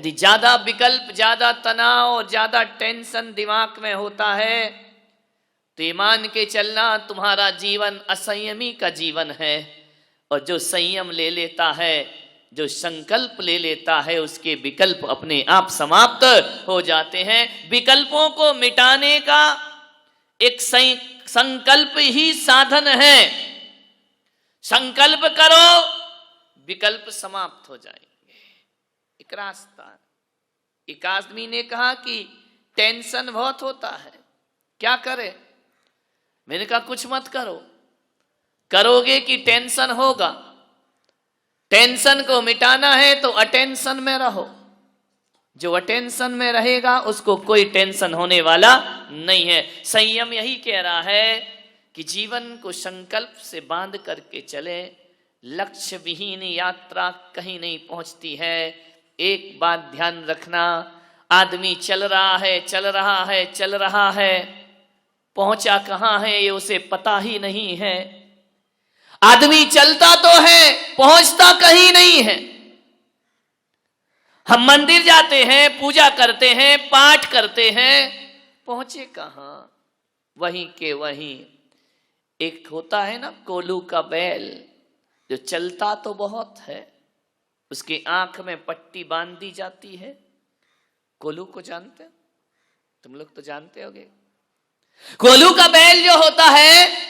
यदि ज्यादा विकल्प, ज्यादा तनाव, ज्यादा टेंशन दिमाग में होता है तो ये मान के चलना तुम्हारा जीवन असंयमी का जीवन है। और जो संयम ले लेता है, जो संकल्प ले लेता है, उसके विकल्प अपने आप समाप्त हो जाते हैं। विकल्पों को मिटाने का एक संकल्प ही साधन है। संकल्प करो, विकल्प समाप्त हो जाएंगे। एक रास्ता। एक आदमी ने कहा कि टेंशन बहुत होता है, क्या करे? मैंने कहा कुछ मत करो, करोगे कि टेंशन होगा। टेंशन को मिटाना है तो अटेंशन में रहो। जो अटेंशन में रहेगा उसको कोई टेंशन होने वाला नहीं है। संयम यही कह रहा है कि जीवन को संकल्प से बांध करके चले। लक्ष्य विहीन यात्रा कहीं नहीं पहुंचती है। एक बात ध्यान रखना, आदमी चल रहा है, चल रहा है, चल रहा है, पहुंचा कहां है ये उसे पता ही नहीं है। आदमी चलता तो है, पहुंचता कहीं नहीं है। हम मंदिर जाते हैं, पूजा करते हैं, पाठ करते हैं, पहुंचे कहां? वहीं के वहीं। एक होता है ना कोल्हू का बैल, जो चलता तो बहुत है, उसकी आंख में पट्टी बांध दी जाती है। कोल्हू को जानते? तुम लोग तो जानते होगे। कोल्हू का बैल जो होता है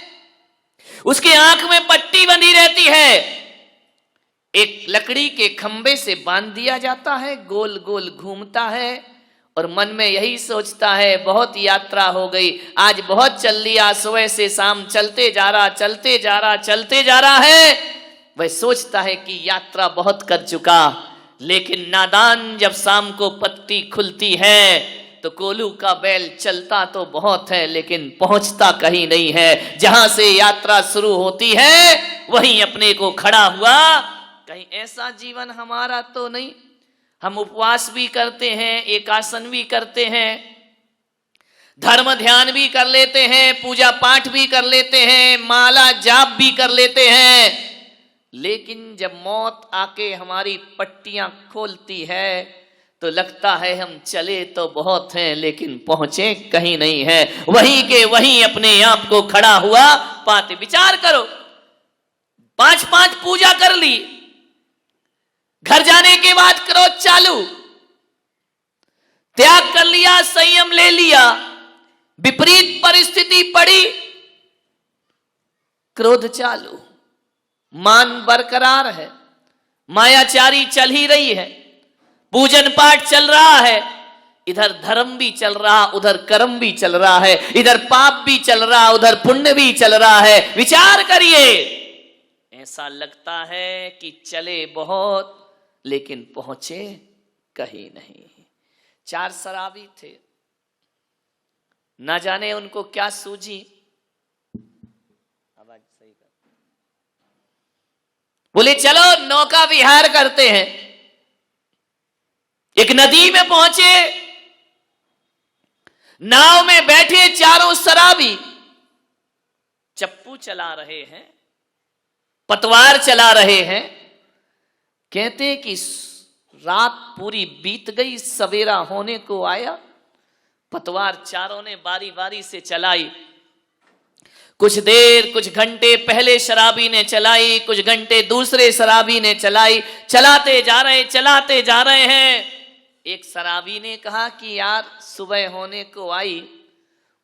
उसकी आंख में पट्टी बंधी रहती है। एक लकड़ी के खंबे से बांध दिया जाता है, गोल गोल घूमता है और मन में यही सोचता है बहुत यात्रा हो गई, आज बहुत चल लिया, सुबह से शाम चलते जा रहा, चलते जा रहा, चलते जा रहा है। वह सोचता है कि यात्रा बहुत कर चुका। लेकिन नादान जब शाम को पत्ती खुलती है तो कोल्हू का बैल चलता तो बहुत है लेकिन पहुंचता कहीं नहीं है। जहां से यात्रा शुरू होती है वहीं अपने को खड़ा हुआ। कहीं ऐसा जीवन हमारा तो नहीं। हम उपवास भी करते हैं, एकासन भी करते हैं, धर्म ध्यान भी कर लेते हैं, पूजा पाठ भी कर लेते हैं, माला जाप भी कर लेते हैं, लेकिन जब मौत आके हमारी पट्टियां खोलती है तो लगता है हम चले तो बहुत हैं लेकिन पहुंचे कहीं नहीं है। वहीं के वहीं अपने आप को खड़ा हुआ पाते। विचार करो, 5-5 पूजा कर ली, घर जाने के बाद क्रोध चालू, त्याग कर लिया, संयम ले लिया, विपरीत परिस्थिति पड़ी, क्रोध चालू, मान बरकरार है, मायाचारी चल ही रही है, पूजन पाठ चल रहा है, इधर धर्म भी चल रहा, उधर कर्म भी चल रहा है, इधर पाप भी चल रहा, उधर पुण्य भी चल रहा है। विचार करिए, ऐसा लगता है कि चले बहुत लेकिन पहुंचे कहीं नहीं। 4 शराबी थे, ना जाने उनको क्या सूझी। आवाज सही कर। बोले चलो नौका विहार करते हैं। एक नदी में पहुंचे, नाव में बैठे चारों शराबी, चप्पू चला रहे हैं, पतवार चला रहे हैं। कहते कि रात पूरी बीत गई, सवेरा होने को आया। पतवार चारों ने बारी बारी से चलाई। कुछ देर, कुछ घंटे पहले शराबी ने चलाई, कुछ घंटे दूसरे शराबी ने चलाई। चलाते जा रहे, चलाते जा रहे हैं। एक शराबी ने कहा कि यार सुबह होने को आई,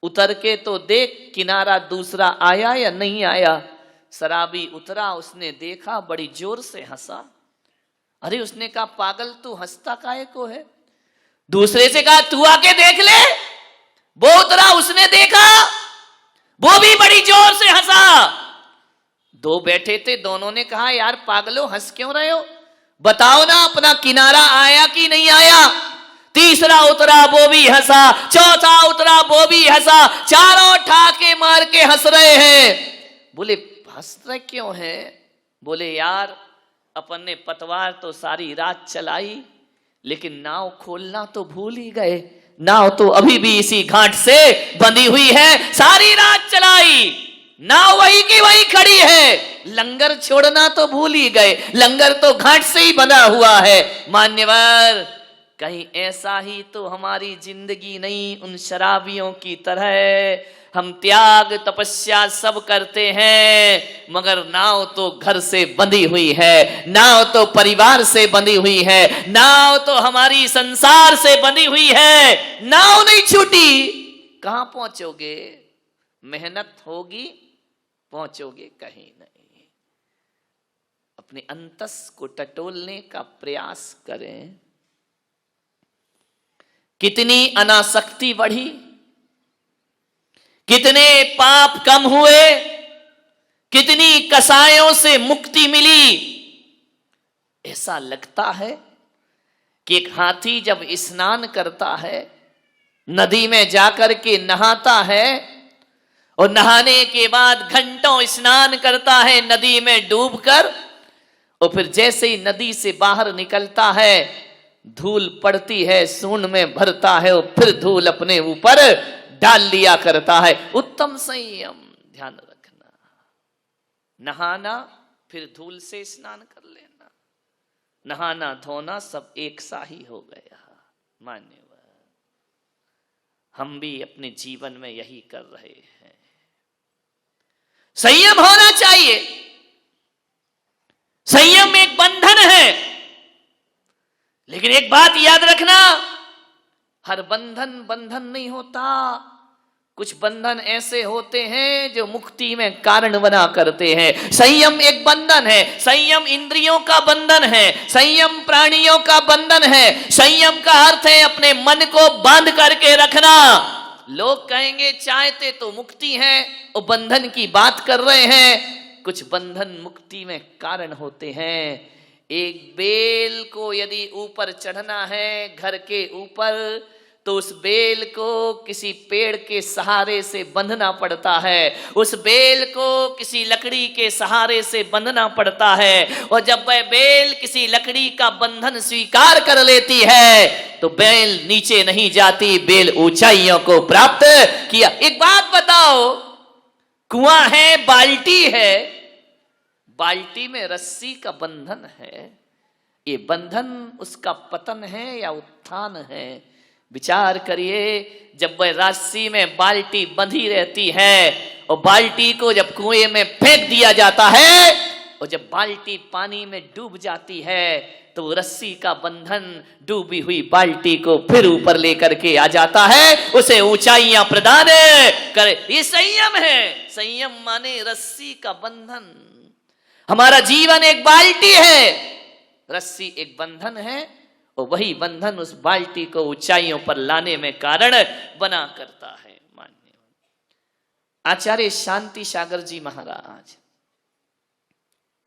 उतर के तो देख किनारा दूसरा आया या नहीं आया। शराबी उतरा, उसने देखा, बड़ी जोर से हंसा। अरे उसने कहा पागल तू हंसता काहे को है? दूसरे से कहा तू आके देख ले। वो उतरा, उसने देखा, वो भी बड़ी जोर से हंसा। 2 बैठे थे, दोनों ने कहा यार पागलो हंस क्यों रहे हो, बताओ ना अपना किनारा आया कि नहीं आया। तीसरा उतरा, वो भी हंसा। चौथा उतरा, वो भी हंसा। चारों ठाके मार के हंस रहे हैं। बोले हंस रहे क्यों है? बोले यार अपन ने पतवार तो सारी रात चलाई लेकिन नाव खोलना तो भूल ही गए। नाव तो अभी भी इसी घाट से बंधी हुई है। सारी रात चलाई, नाव वही की वही खड़ी है। लंगर छोड़ना तो भूल ही गए, लंगर तो घाट से ही बंधा हुआ है। मान्यवर, कहीं ऐसा ही तो हमारी जिंदगी नहीं उन शराबियों की तरह। हम त्याग तपस्या सब करते हैं, मगर नाव तो घर से बंधी हुई है, नाव तो परिवार से बंधी हुई है, नाव तो हमारी संसार से बंधी हुई है, नाव नहीं छूटी। कहां पहुंचोगे? मेहनत होगी, पहुंचोगे कहीं नहीं। अपने अंतस को टटोलने का प्रयास करें। कितनी अनासक्ति बढ़ी, कितने पाप कम हुए, कितनी कसायों से मुक्ति मिली। ऐसा लगता है कि एक हाथी जब स्नान करता है, नदी में जाकर के नहाता है और नहाने के बाद घंटों स्नान करता है नदी में डूबकर, और फिर जैसे ही नदी से बाहर निकलता है धूल पड़ती है, सूंड में भरता है और फिर धूल अपने ऊपर डाल लिया करता है। उत्तम संयम, ध्यान रखना। नहाना फिर धूल से स्नान कर लेना, नहाना धोना सब एक सा ही हो गया। मान्यवर, हम भी अपने जीवन में यही कर रहे हैं। संयम होना चाहिए। संयम एक बंधन है, लेकिन एक बात याद रखना, हर बंधन बंधन नहीं होता। कुछ बंधन ऐसे होते हैं जो मुक्ति में कारण बना करते हैं। संयम एक बंधन है। संयम इंद्रियों का बंधन है, संयम प्राणियों का बंधन है। संयम का अर्थ है अपने मन को बांध करके रखना। लोग कहेंगे चाहते तो मुक्ति है और बंधन की बात कर रहे हैं। कुछ बंधन मुक्ति में कारण होते हैं। एक बेल को यदि ऊपर चढ़ना है घर के ऊपर, तो उस बेल को किसी पेड़ के सहारे से बंधना पड़ता है, उस बेल को किसी लकड़ी के सहारे से बंधना पड़ता है। और जब वह बेल किसी लकड़ी का बंधन स्वीकार कर लेती है तो बेल नीचे नहीं जाती, बेल ऊंचाइयों को प्राप्त किया। एक बात बताओ, कुआं है, बाल्टी है, बाल्टी में रस्सी का बंधन है, ये बंधन उसका पतन है या उत्थान है? विचार करिए। जब वह रस्सी में बाल्टी बंधी रहती है और बाल्टी को जब कुएं में फेंक दिया जाता है और जब बाल्टी पानी में डूब जाती है तो रस्सी का बंधन डूबी हुई बाल्टी को फिर ऊपर लेकर के आ जाता है, उसे ऊंचाइयां प्रदान करे। ये संयम है। संयम माने रस्सी का बंधन। हमारा जीवन एक बाल्टी है, रस्सी एक बंधन है, और वही बंधन उस बाल्टी को ऊंचाइयों पर लाने में कारण बना करता है। मान्य आचार्य शांति सागर जी महाराज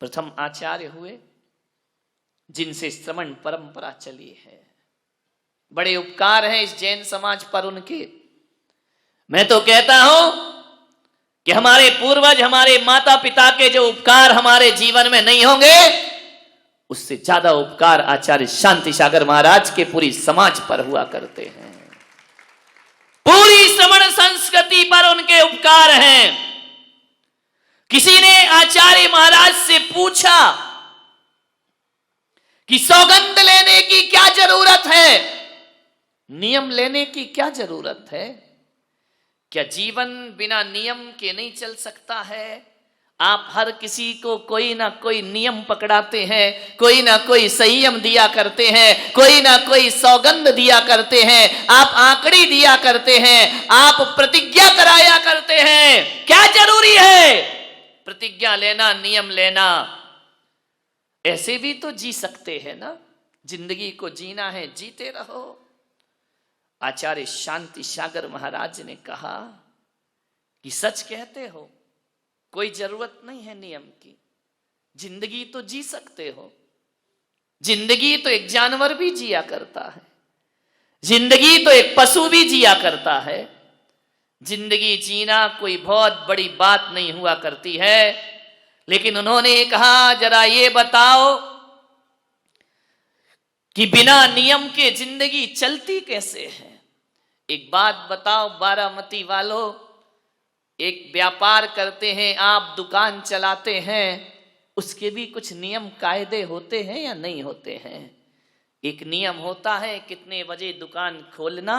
प्रथम आचार्य हुए जिनसे श्रवण परंपरा चली है। बड़े उपकार हैं इस जैन समाज पर उनके। मैं तो कहता हूं कि हमारे पूर्वज, हमारे माता पिता के जो उपकार हमारे जीवन में नहीं होंगे, उससे ज्यादा उपकार आचार्य शांति सागर महाराज के पूरी समाज पर हुआ करते हैं। पूरी श्रवण संस्कृति पर उनके उपकार हैं। किसी ने आचार्य महाराज से पूछा कि सौगंध लेने की क्या जरूरत है, नियम लेने की क्या जरूरत है? क्या जीवन बिना नियम के नहीं चल सकता है? आप हर किसी को कोई ना कोई नियम पकड़ाते हैं, कोई ना कोई संयम दिया करते हैं, कोई ना कोई सौगंध दिया करते हैं, आप आंकड़ी दिया करते हैं, आप प्रतिज्ञा कराया करते हैं। क्या जरूरी है प्रतिज्ञा लेना, नियम लेना? ऐसे भी तो जी सकते हैं ना। जिंदगी को जीना है, जीते रहो। आचार्य शांति सागर महाराज ने कहा कि सच कहते हो, कोई जरूरत नहीं है नियम की, जिंदगी तो जी सकते हो। जिंदगी तो एक जानवर भी जिया करता है, जिंदगी तो एक पशु भी जिया करता है। जिंदगी जीना कोई बहुत बड़ी बात नहीं हुआ करती है। लेकिन उन्होंने कहा जरा ये बताओ कि बिना नियम के जिंदगी चलती कैसे है? एक बात बताओ बारामती वालों, एक व्यापार करते हैं आप, दुकान चलाते हैं, उसके भी कुछ नियम कायदे होते हैं या नहीं होते हैं? एक नियम होता है कितने बजे दुकान खोलना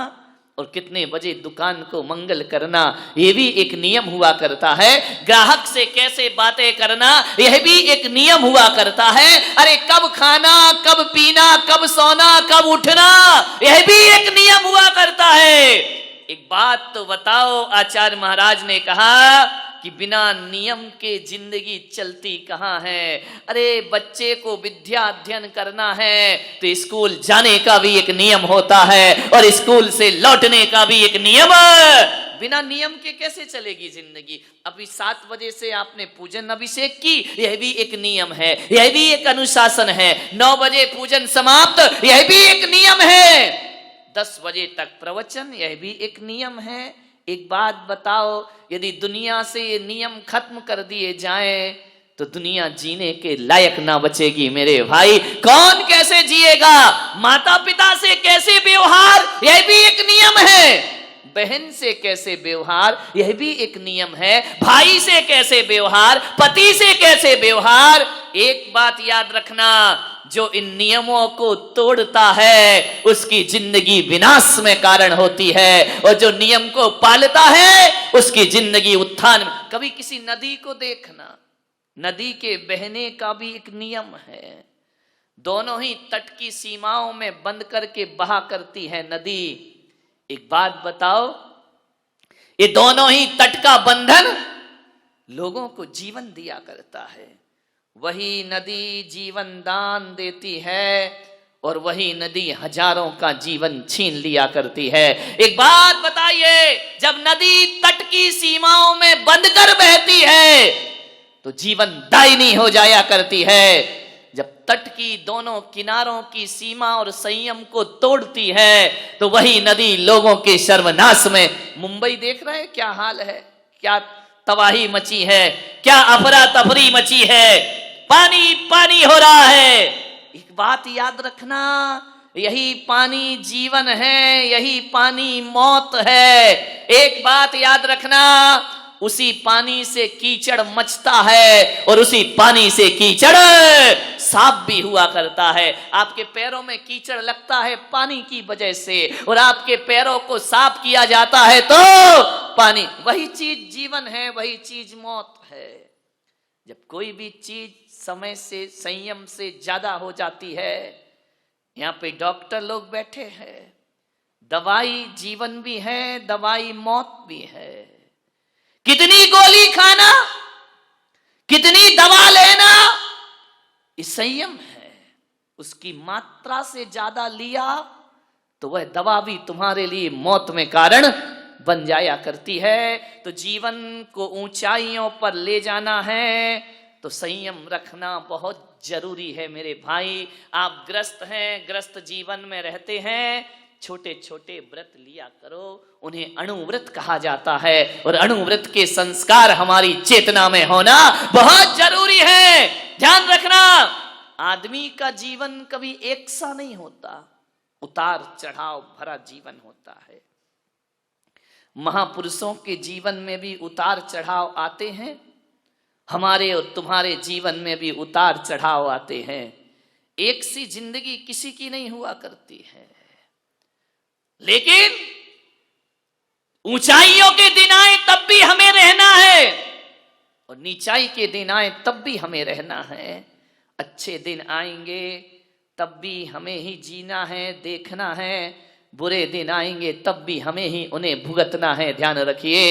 और कितने बजे दुकान को मंगल करना, यह भी एक नियम हुआ करता है। ग्राहक से कैसे बातें करना, यह भी एक नियम हुआ करता है। अरे कब खाना, कब पीना, कब सोना, कब उठना, यह भी एक नियम हुआ करता है। एक बात तो बताओ, आचार्य महाराज ने कहा कि बिना नियम के जिंदगी चलती कहाँ है। अरे बच्चे को विद्या अध्ययन करना है तो स्कूल जाने का भी एक नियम होता है और स्कूल से लौटने का भी एक नियम है। बिना नियम के कैसे चलेगी जिंदगी। अभी 7 बजे से आपने पूजन अभिषेक की, यह भी एक नियम है, यह भी एक अनुशासन है। 9 बजे पूजन समाप्त, यह भी एक नियम है। 10 बजे तक प्रवचन, यह भी एक नियम है। एक बात बताओ, यदि दुनिया से ये नियम खत्म कर दिए जाएं तो दुनिया जीने के लायक ना बचेगी मेरे भाई। कौन कैसे जिएगा, माता पिता से कैसे व्यवहार, यह भी एक नियम है। बहन से कैसे व्यवहार, यह भी एक नियम है। भाई से कैसे व्यवहार, पति से कैसे व्यवहार। एक बात याद रखना, जो इन नियमों को तोड़ता है उसकी जिंदगी विनाश में कारण होती है, और जो नियम को पालता है उसकी जिंदगी उत्थान में। कभी किसी नदी को देखना, नदी के बहने का भी एक नियम है। दोनों ही तट की सीमाओं में बंद करके बहा करती है नदी। एक बात बताओ, ये दोनों ही तट का बंधन लोगों को जीवन दिया करता है। वही नदी जीवन दान देती है और वही नदी हजारों का जीवन छीन लिया करती है। एक बात बताइए, जब नदी तट की सीमाओं में बंद कर बहती है तो जीवन दायिनी हो जाया करती है। जब तट की दोनों किनारों की सीमा और संयम को तोड़ती है तो वही नदी लोगों के सर्वनाश में। मुंबई देख रहे हैं क्या हाल है, क्या तबाही मची है, क्या अफरा तफरी मची है, पानी पानी हो रहा है। एक बात याद रखना, यही पानी जीवन है, यही पानी मौत है। एक बात याद रखना, उसी पानी से कीचड़ मचता है और उसी पानी से कीचड़ साफ भी हुआ करता है। आपके पैरों में कीचड़ लगता है पानी की वजह से, और आपके पैरों को साफ किया जाता है तो पानी। वही चीज जीवन है, वही चीज मौत है। जब कोई भी चीज समय से, संयम से ज्यादा हो जाती है, यहाँ पे डॉक्टर लोग बैठे हैं, दवाई जीवन भी है, दवाई मौत भी है। कितनी गोली खाना, कितनी दवा लेना, ये संयम है। उसकी मात्रा से ज्यादा लिया तो वह दवा भी तुम्हारे लिए मौत में कारण बन जाया करती है। तो जीवन को ऊंचाइयों पर ले जाना है तो संयम रखना बहुत जरूरी है मेरे भाई। आप ग्रस्त हैं, ग्रस्त जीवन में रहते हैं, छोटे छोटे व्रत लिया करो, उन्हें अणुव्रत कहा जाता है, और अणुव्रत के संस्कार हमारी चेतना में होना बहुत जरूरी है। ध्यान रखना, आदमी का जीवन कभी एक सा नहीं होता, उतार चढ़ाव भरा जीवन होता है। महापुरुषों के जीवन में भी उतार चढ़ाव आते हैं, हमारे और तुम्हारे जीवन में भी उतार चढ़ाव आते हैं। एक सी जिंदगी किसी की नहीं हुआ करती है, लेकिन ऊंचाइयों के दिन आए तब भी हमें रहना है और नीचाई के दिन आए तब भी हमें रहना है। अच्छे दिन आएंगे तब भी हमें ही जीना है, देखना है। बुरे दिन आएंगे तब भी हमें ही उन्हें भुगतना है। ध्यान रखिए,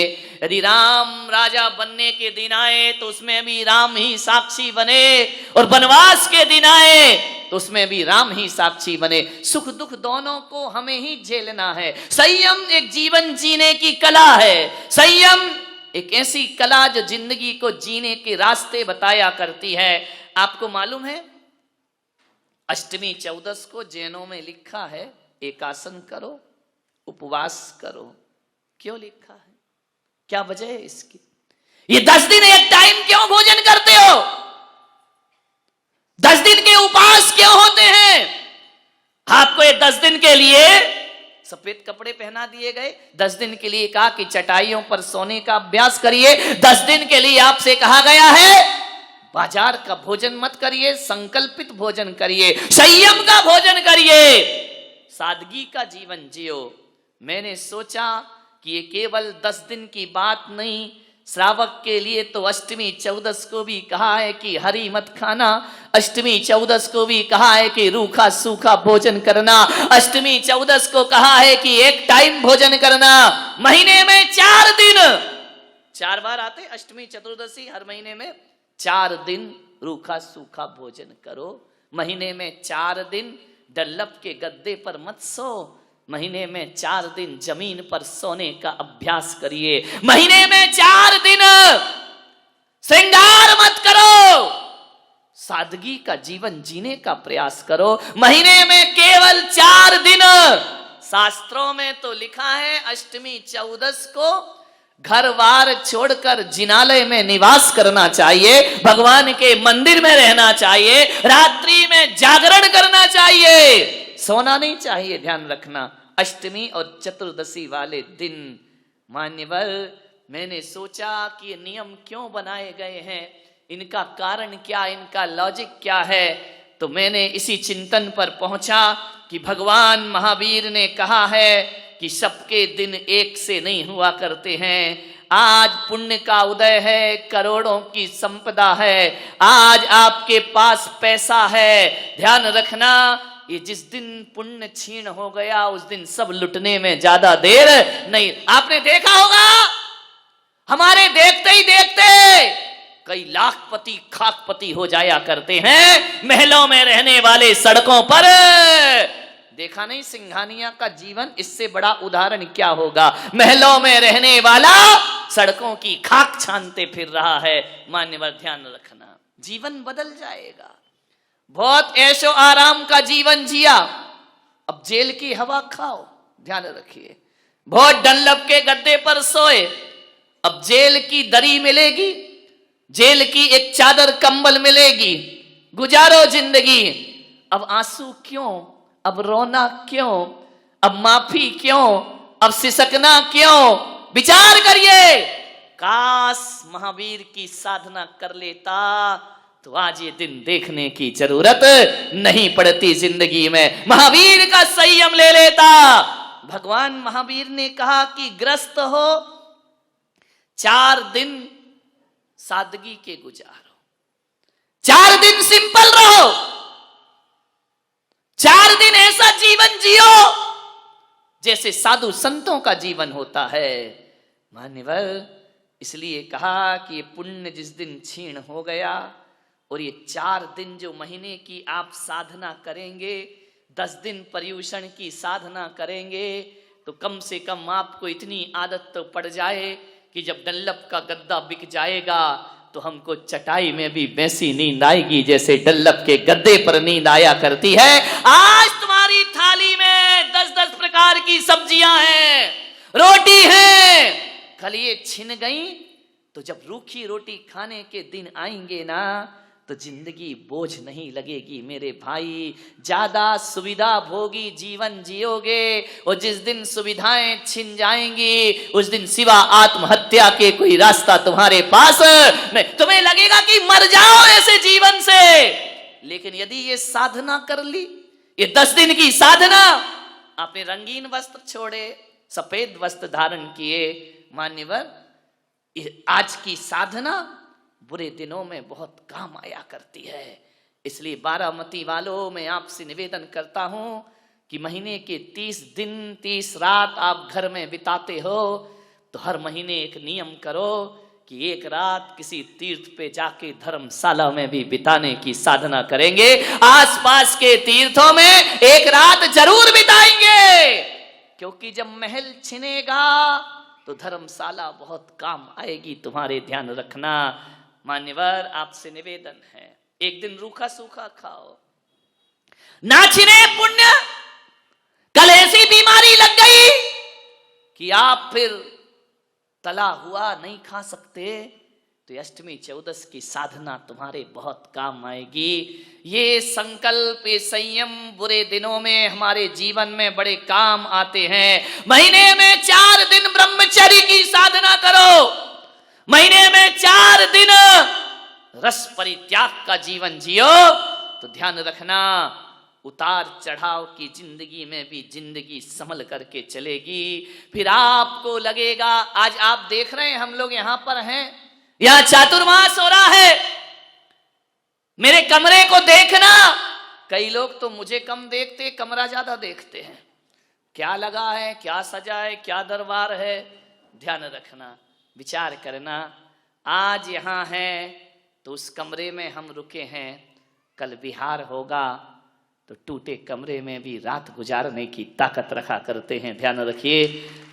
यदि राम राजा बनने के दिन आए तो उसमें भी राम ही साक्षी बने, और वनवास के दिन आए तो उसमें भी राम ही साक्षी बने। सुख दुख दोनों को हमें ही झेलना है। संयम एक जीवन जीने की कला है। संयम एक ऐसी कला जो जिंदगी को जीने के रास्ते बताया करती है। आपको मालूम है, अष्टमी चौदस को जैनों में लिखा है एकासन करो, उपवास करो। क्यों लिखा है, क्या वजह है इसकी? ये 10 दिन एक टाइम क्यों भोजन करते हो? 10 दिन के उपवास क्यों होते हैं? आपको ये 10 दिन के लिए सफेद कपड़े पहना दिए गए, 10 दिन के लिए कहा कि चटाइयों पर सोने का अभ्यास करिए, 10 दिन के लिए आपसे कहा गया है बाजार का भोजन मत करिए, संकल्पित भोजन करिए, संयम का भोजन करिए, सादगी का जीवन जियो। मैंने सोचा कि ये केवल 10 दिन की बात नहीं, श्रावक के लिए तो अष्टमी चौदस को भी कहा है कि हरी मत खाना, अष्टमी चौदस को भी कहा है कि रूखा सूखा भोजन करना, अष्टमी चौदस को कहा है कि एक टाइम भोजन करना। महीने में 4 दिन, 4 बार आते अष्टमी चतुर्दशी, हर महीने में 4 दिन रूखा सूखा भोजन करो। महीने में 4 दिन डल्लप के गद्दे पर मत सो, महीने में 4 दिन जमीन पर सोने का अभ्यास करिए, महीने में 4 दिन श्रृंगार मत करो, सादगी का जीवन जीने का प्रयास करो। महीने में केवल 4 दिन। शास्त्रों में तो लिखा है अष्टमी चौदस को घर बार छोड़कर जिनालय में निवास करना चाहिए, भगवान के मंदिर में रहना चाहिए, रात्रि में जागरण करना चाहिए, सोना नहीं चाहिए। ध्यान रखना, अष्टमी और चतुर्दशी वाले दिन। मान्यवर, मैंने सोचा कि ये नियम क्यों बनाए गए हैं, इनका कारण क्या, इनका लॉजिक क्या है। तो मैंने इसी चिंतन पर पहुंचा कि भगवान महावीर ने कहा है कि सबके दिन एक से नहीं हुआ करते हैं। आज पुण्य का उदय है, करोड़ों की संपदा है, आज आपके पास पैसा है, ध्यान रखना, ये जिस दिन पुण्य छीन हो गया उस दिन सब लुटने में ज्यादा देर नहीं। आपने देखा होगा, हमारे देखते ही देखते कई लाखपति खाकपति हो जाया करते हैं, महलों में रहने वाले सड़कों पर। देखा नहीं सिंघानिया का जीवन, इससे बड़ा उदाहरण क्या होगा। महलों में रहने वाला सड़कों की खाक छानते फिर रहा है। मान्यवर, ध्यान रखना, जीवन बदल जाएगा। बहुत ऐशो आराम का जीवन जिया, अब जेल की हवा खाओ, ध्यान रखिए। बहुत डंलप के गद्दे पर सोए, अब जेल की दरी मिलेगी, जेल की एक चादर कंबल मिलेगी, गुजारो जिंदगी। अब आंसू क्यों, अब रोना क्यों, अब माफी क्यों, अब सिसकना क्यों? विचार करिए। काश महावीर की साधना कर लेता तो आज ये दिन देखने की जरूरत नहीं पड़ती जिंदगी में। महावीर का संयम ले लेता। भगवान महावीर ने कहा कि ग्रस्त हो, 4 दिन सादगी के गुजारो, 4 दिन सिंपल रहो, 4 दिन ऐसा जीवन जियो जैसे साधु संतों का जीवन होता है। मान्यवर, इसलिए कहा कि ये पुण्य जिस दिन छीण हो गया और ये 4 दिन जो महीने की आप साधना करेंगे, 10 दिन पर्यूषण की साधना करेंगे, तो कम से कम आपको इतनी आदत तो पड़ जाए कि जब डल्लप का गद्दा बिक जाएगा तो हमको चटाई में भी वैसी नींद आएगी जैसे डल्लप के गद्दे पर नींद आया करती है। आज तुम्हारी थाली में 10-10 प्रकार की सब्जियां हैं, रोटी है, कल ये छिन गई तो जब रूखी रोटी खाने के दिन आएंगे ना तो जिंदगी बोझ नहीं लगेगी मेरे भाई। ज्यादा सुविधा भोगी जीवन जियोगे और जिस दिन सुविधाएं छिन जाएंगी उस दिन सिवा आत्महत्या के कोई रास्ता तुम्हारे पास नहीं। तुम्हें लगेगा कि मर जाओ ऐसे जीवन से, लेकिन यदि ये साधना कर ली, ये 10 दिन की साधना, आपने रंगीन वस्त्र छोड़े, सफेद वस्त्र धारण किए, मान्यवर, आज की साधना बुरे दिनों में बहुत काम आया करती है। इसलिए बारामती वालों, मैं आपसे निवेदन करता हूं कि महीने के 30 दिन 30 रात आप घर में बिताते हो तो हर महीने एक नियम करो कि एक रात किसी तीर्थ पे जाके धर्मशाला में भी बिताने की साधना करेंगे। आसपास के तीर्थों में एक रात जरूर बिताएंगे, क्योंकि जब महल छिनेगा तो धर्मशाला बहुत काम आएगी तुम्हारे, ध्यान रखना। मान्यवर, आपसे निवेदन है, एक दिन रूखा सूखा खाओ, ना छिने पुण्य। कल ऐसी बीमारी लग गई कि आप फिर तला हुआ नहीं खा सकते, तो अष्टमी चौदस की साधना तुम्हारे बहुत काम आएगी। ये संकल्प, ये संयम बुरे दिनों में हमारे जीवन में बड़े काम आते हैं। महीने में 4 दिन ब्रह्मचर्य की साधना करो, महीने में 4 दिन रस परित्याग का जीवन जियो तो ध्यान रखना उतार चढ़ाव की जिंदगी में भी जिंदगी संभल करके चलेगी। फिर आपको लगेगा, आज आप देख रहे हैं हम लोग यहां पर हैं, यहां चातुर्मास हो रहा है, मेरे कमरे को देखना। कई लोग तो मुझे कम देखते, कमरा ज्यादा देखते हैं, क्या लगा है, क्या सजा है, क्या दरबार है। ध्यान रखना, विचार करना, आज यहां है तो उस कमरे में हम रुके हैं, कल बिहार होगा तो टूटे कमरे में भी रात गुजारने की ताकत रखा करते हैं। ध्यान रखिए,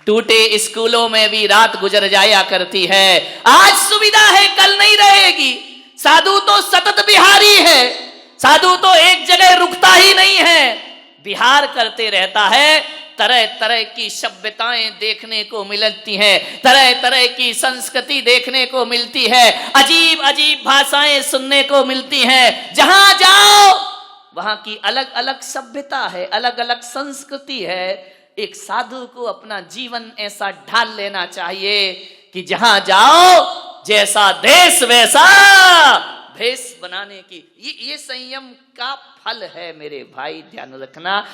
टूटे स्कूलों में भी रात गुजर जाया करती है। आज सुविधा है, कल नहीं रहेगी। साधु तो सतत बिहारी है, साधु तो एक जगह रुकता ही नहीं है, बिहार करते रहता है। तरह तरह की सभ्यताएं देखने को मिलती हैं, तरह तरह की संस्कृति देखने को मिलती है, अजीब अजीब भाषाएं सुनने को मिलती हैं। जहां जाओ वहां की अलग अलग सभ्यता है, अलग अलग संस्कृति है। एक साधु को अपना जीवन ऐसा ढाल लेना चाहिए कि जहां जाओ जैसा देश वैसा भेष बनाने की। ये संयम का फल है मेरे भाई, ध्यान रखना।